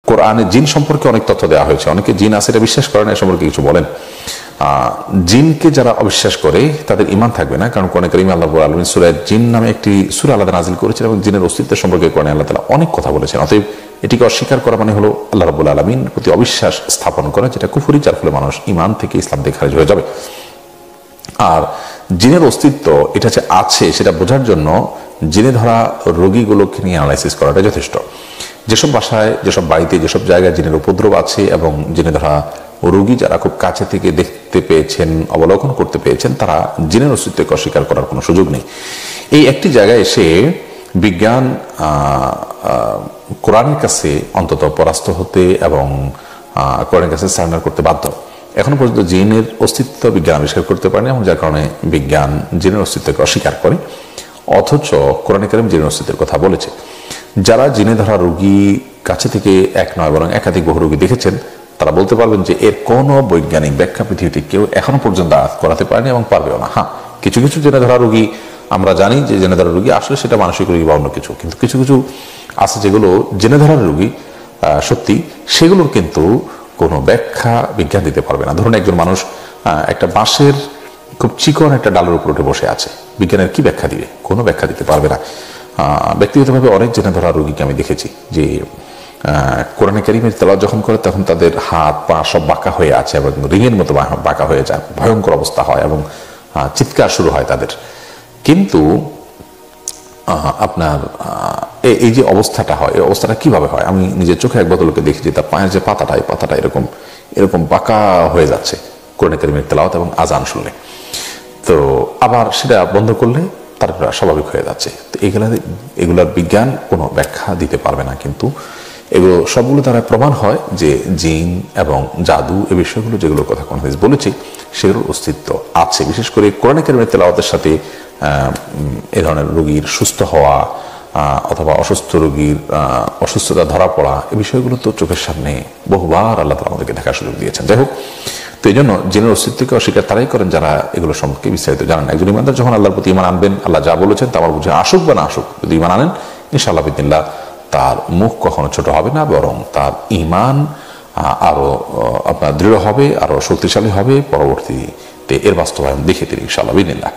কোরআনে জিন সম্পর্কে অনেক তথ্য দেওয়া হয়েছে। অনেকে জিন আছে এটা বিশ্বাস করে না, এ সম্পর্কে কিছু বলেন। জিনকে যারা অবিশ্বাস করে তাদের ঈমান থাকবে না, কারণ কোরআনে কারীমে আল্লাহ রাব্বুল আলামিন সূরা জিন নামে একটি সূরা আলাদা নাযিল করেছেন এবং জিনের অস্তিত্ব সম্পর্কে কোরআনে আল্লাহ তাআলা অনেক কথা বলেছেন। অতএব এটিকে অস্বীকার করা মানে হলো আল্লাহ রাব্বুল আলামিন প্রতি অবিশ্বাস স্থাপন করা, যেটা কুফরি, যার ফলে মানুষ ঈমান থেকে ইসলাম থেকে খারিজ হয়ে যাবে। আর জিনের অস্তিত্ব এটা যে আছে সেটা বোঝার জন্য জিনে ধরা রোগীগুলোকে নিয়ে অ্যানালাইসিস করাটা যথেষ্ট। যেসব বাসায়, যেসব বাড়িতে, যেসব জায়গায় জিনের উপদ্রব আছে এবং জিনে ধরা রোগী যারা খুব কাছে থেকে দেখতে পেয়েছেন, অবলোকন করতে পেয়েছেন, তারা জিনের অস্তিত্বকে অস্বীকার করার কোনো সুযোগ নেই। এই একটি জায়গায় এসে বিজ্ঞান কোরআনের কাছে অন্তত পরাস্ত হতে এবং কোরআনের কাছে সারেন্ডার করতে বাধ্য। এখনো পর্যন্ত জিনের অস্তিত্ব বিজ্ঞান আবিষ্কার করতে পারেনি এবং যার কারণে বিজ্ঞান জিনের অস্তিত্বকে অস্বীকার করে, অথচ কোরআনে কারীম জিনের অস্তিত্বের কথা বলেছে। যারা জিনে ধরা রোগী কাছে থেকে এক নয় বরং একাধিক বহু রোগী দেখেছেন, তারা বলতে পারবেন যে এর কোনো বৈজ্ঞানিক ব্যাখ্যা পৃথিবীতে কেউ এখনো পর্যন্ত করাতে পারেনি এবং পারবেও না। হ্যাঁ, কিছু কিছু জেনে ধরা রোগী আমরা জানি যে জেনে ধরা রোগী আসলে সেটা মানসিক রোগী বা অন্য কিছু, কিন্তু কিছু কিছু আছে যেগুলো জেনে ধরার রোগী সত্যি, সেগুলোর কিন্তু কোনো ব্যাখ্যা বিজ্ঞান দিতে পারবে না। ধরুন একজন মানুষ একটা বাঁশের খুব চিকন একটা ডালের উপর উঠে বসে আছে, বিজ্ঞানের কি ব্যাখ্যা দিবে? কোনো ব্যাখ্যা দিতে পারবে না। ব্যক্তিগতভাবে অনেক জেনে ধরা রোগীকে আমি দেখেছি যে কোরআনে কারীমের তেলাওয়াত যখন করে তখন তাদের হাত পা সব বাঁকা হয়ে আছে এবং রিংয়ের মতো বাঁকা হয়ে যায়, ভয়ঙ্কর অবস্থা হয় এবং চিৎকার শুরু হয় তাদের। কিন্তু আপনার এই যে অবস্থাটা হয়, এই অবস্থাটা কিভাবে হয়? আমি নিজের চোখে এক ভদ্রলোককে দেখেছি, তার পায়ের যে পাতাটা, এই পাতাটা এরকম এরকম বাঁকা হয়ে যাচ্ছে কোরআনে কারীমের তেলাওয়াত এবং আজান শুনলে। তো আবার সেটা বন্ধ করলে তারপর স্বাভাবিক হয়ে যাচ্ছে। তো এগুলার বিজ্ঞান কোনো ব্যাখ্যা দিতে পারবে না, কিন্তু এগুলো সবগুলো দ্বারা প্রমাণ হয় যে জিন এবং জাদু এই বিষয়গুলো যেগুলোর কথা কোন হাদিস বলেছে সেগুলোর অস্তিত্ব আছে। বিশেষ করে কোরআনে কারীমের তেলাওয়াতের সাথে এ ধরনের রোগীর সুস্থ হওয়া অথবা অসুস্থ রোগীর অসুস্থতা ধরা পড়া, এই বিষয়গুলো তো চোখের সামনে বহুবার আল্লাহ তাআলা আমাদেরকে দেখার সুযোগ দিয়েছেন। যাই হোক, তো এই জন্য জিনের অস্তিত্বকে অস্বীকার তারাই করেন যারা এগুলো সম্পর্কে বিস্তারিত জানেন। একজন ইমানদার যখন আল্লাহর প্রতি ঈমান আনবেন, আল্লাহ যা বলেছেন তা আমার বুঝে আসুক বা না আসুক, যদি ঈমান আনেন ইনশাআল্লাহ বিদিনিল্লাহ তার মুখ কখনো ছোট হবে না, বরং তার ঈমান আরো আপনার দৃঢ় হবে, আরো শক্তিশালী হবে। পরবর্তীতে এর বাস্তবায়ন দেখে তিনি ইনশাআল্লাহ বিদিনিল্লাহ।